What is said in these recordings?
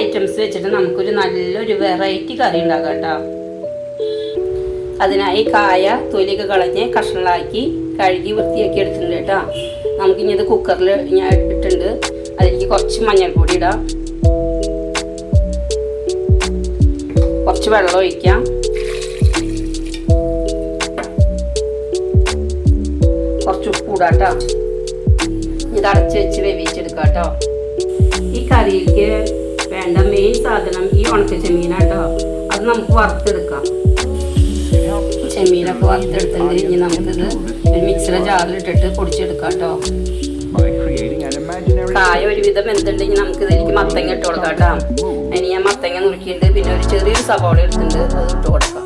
Items വെച്ചിട്ട് നമുക്കൊരു നല്ലൊരു വെറൈറ്റി കറി ഉണ്ടാക്കാം കേട്ടോ. അതിനായി കായ തൊലിയൊക്കെ കളഞ്ഞ് കഷ്ണങ്ങളാക്കി കഴുകി വൃത്തിയാക്കി എടുത്തിട്ടുണ്ട് കേട്ടോ. നമുക്കിനി ഇത് കുക്കറിൽ ഞാൻ ഇട്ടിട്ടുണ്ട്. അതിലേക്ക് കുറച്ച് മഞ്ഞൾപ്പൊടി ഇടാം, കുറച്ച് വെള്ളം ഒഴിക്കാം, കുറച്ച് ഉപ്പ് ഇടാട്ടോ. ഇത് അടച്ച് വെച്ച് വേവിച്ചെടുക്കാം കേട്ടോ. ഈ കറിയിലേക്ക് വേണ്ട മെയിൻ സാധനം ഈ ഉണക്ക ചെമ്മീനാട്ടോ. അത് നമുക്ക് വറുത്തെടുക്കാം. ചെമ്മീനൊക്കെ വറുത്തെടുത്തിട്ട് ഇനി നമുക്കിത് ഒരു മിക്സിയുടെ ജാറിലിട്ടിട്ട് പൊടിച്ചെടുക്കാം കേട്ടോ. കായ ഒരുവിധം എന്തുണ്ടെങ്കിൽ നമുക്ക് ഇതിലേക്ക് മത്തങ്ങ ഇട്ട് കൊടുക്കാം കേട്ടോ. അതിന് ഞാൻ മത്തങ്ങ നുറുക്കിയിട്ടുണ്ട്, പിന്നെ ഒരു ചെറിയൊരു സവാള എടുത്തിട്ടുണ്ട്, അത് ഇട്ട് കൊടുക്കാം.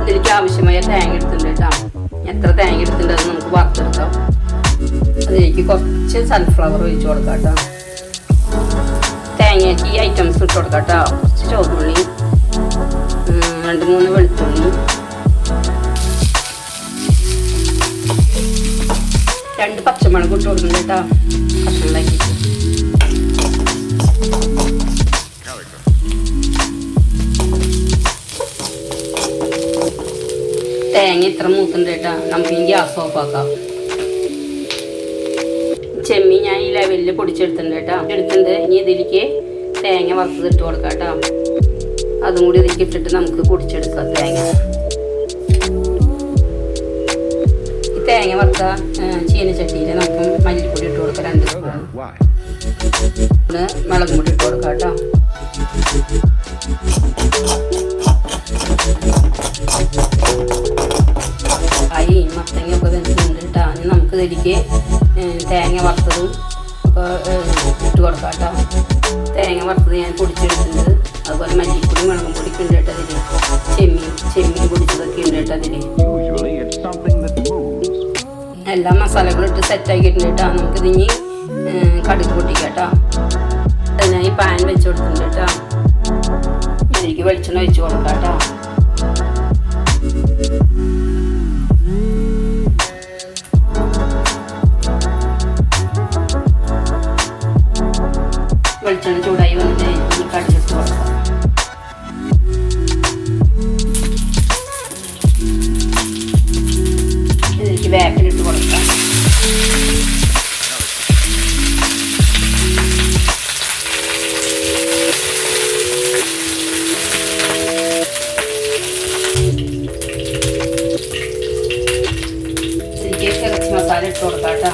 ഇതിലേക്ക് ആവശ്യമായ തേങ്ങ എടുത്തിട്ടുണ്ട് കേട്ടോ. എത്ര തേങ്ങ എടുത്തിട്ടുണ്ട് അത് നമുക്ക് വറുത്തെടുക്കാം. അതിലേക്ക് കുറച്ച് സൺഫ്ലവർ ഒഴിച്ച് കൊടുക്കാം കേട്ടോ. തേങ്ങയ്ക്ക് ഈ ഐറ്റംസ് ഇട്ട് കൊടുക്കാം കേട്ടോ. കുറച്ച് ചുവന്നുള്ളി, 2-3 വെളുത്തുള്ളി, 2 പച്ചമുളക് ഇട്ട് കൊടുക്കുന്നുണ്ട് കേട്ടോ. കഷ്ണങ്ങളാക്കിയിട്ട് തേങ്ങ ഇത്ര മൂത്തുണ്ട് കേട്ടോ. നമുക്ക് ഈ ഗ്യാസ് ഓഫ് ആക്കാം. ചെമ്മീൻ ഞാൻ ഈ ലെവലിൽ പൊടിച്ചെടുത്തിട്ടുണ്ട് കേട്ടോ. എടുത്തിട്ടുണ്ട്. ഇനി ഇതിലേക്ക് തേങ്ങ വറുത്തത് ഇട്ട് കൊടുക്കാം കേട്ടോ. അതും കൂടി ഇതിലേക്ക് ഇട്ടിട്ട് നമുക്ക് പൊടിച്ചെടുക്കാം തേങ്ങ. ഈ തേങ്ങ വറുത്ത ചീനച്ചട്ടിയിൽ നമുക്ക് മല്ലിപ്പൊടി ഇട്ട് കൊടുക്കാം, 2 സ്പൂൺ. മുളകും പൊടി ഇട്ട് കൊടുക്കാം കേട്ടോ. ആയി മത്തങ്ങയൊക്കെ വെന്തിട്ടുണ്ട് കേട്ടോ. ഇനി നമുക്ക് ഇതിലേക്ക് തേങ്ങ വറുത്തതും ഒക്കെ ഇട്ട് കൊടുക്കാം കേട്ടോ. തേങ്ങ വറുത്തത് ഞാൻ പൊടിച്ചെടുത്തിട്ടുണ്ട്. അതുപോലെ മല്ലിപ്പൊടി മുളകും പൊടിക്ക് ഉണ്ട് കേട്ടോ അതിൽ. ചെമ്മീൻ പൊടിച്ചതൊക്കെ ഉണ്ട് കേട്ടോ അതിൽ. എല്ലാ മസാലകളും ഇട്ട് സെറ്റാക്കിയിട്ടുണ്ട് കേട്ടോ. നമുക്കിതിനി കടുക് പൊട്ടിക്കാം കേട്ടോ. അതിനായി പാൻ വെച്ച് കൊടുത്തിട്ടുണ്ട് കേട്ടോ. ഇതിലേക്ക് വെളിച്ചെണ്ണ ഒഴിച്ച് കൊടുക്കാം കേട്ടോ. വെളിച്ചെണ്ണ ചൂടായി വന്നിട്ട് ഈ കടുകിട്ട് കൊടുക്കാം. ഇതിലേക്ക് വേപ്പിലിട്ട് കൊടുക്കാം. ഇതിലേക്ക് ഇറച്ചി മസാല ഇട്ട് കൊടുക്കാം കേട്ടോ.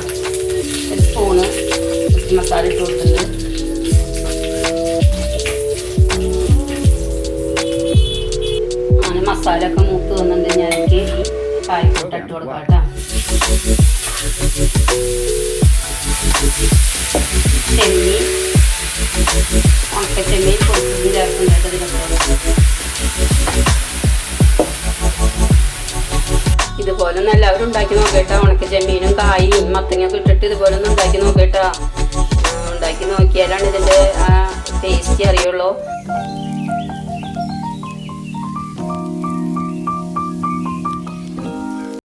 1 സ്പൂണ് ഇറച്ചി മസാല ഇട്ട് കൊടുത്തിട്ടുണ്ട്. മസാല ഒക്കെ മൂത്ത് വന്നിട്ട് ഞാൻ എനിക്ക് കായ്ക്കൂട്ട് ഇട്ട് കൊടുക്കാം കേട്ടോ. ചെമ്മീൻ ഉണക്ക ചെമ്മീൻ പൊടിച്ചതും ചേർക്കുന്നുണ്ട് ഇതിനകത്ത്. ഇതുപോലെ ഒന്ന് എല്ലാവരും ഉണ്ടാക്കി നോക്കേട്ടാ. ഉണക്ക ചെമ്മീനും കായും മത്തങ്ങയൊക്കെ ഇട്ടിട്ട് ഇതുപോലെ ഒന്ന് ഉണ്ടാക്കി നോക്കേട്ടാ. ഉണ്ടാക്കി നോക്കിയാലാണ് ഇതിൻ്റെ ടേസ്റ്റ് അറിയുള്ളൂ.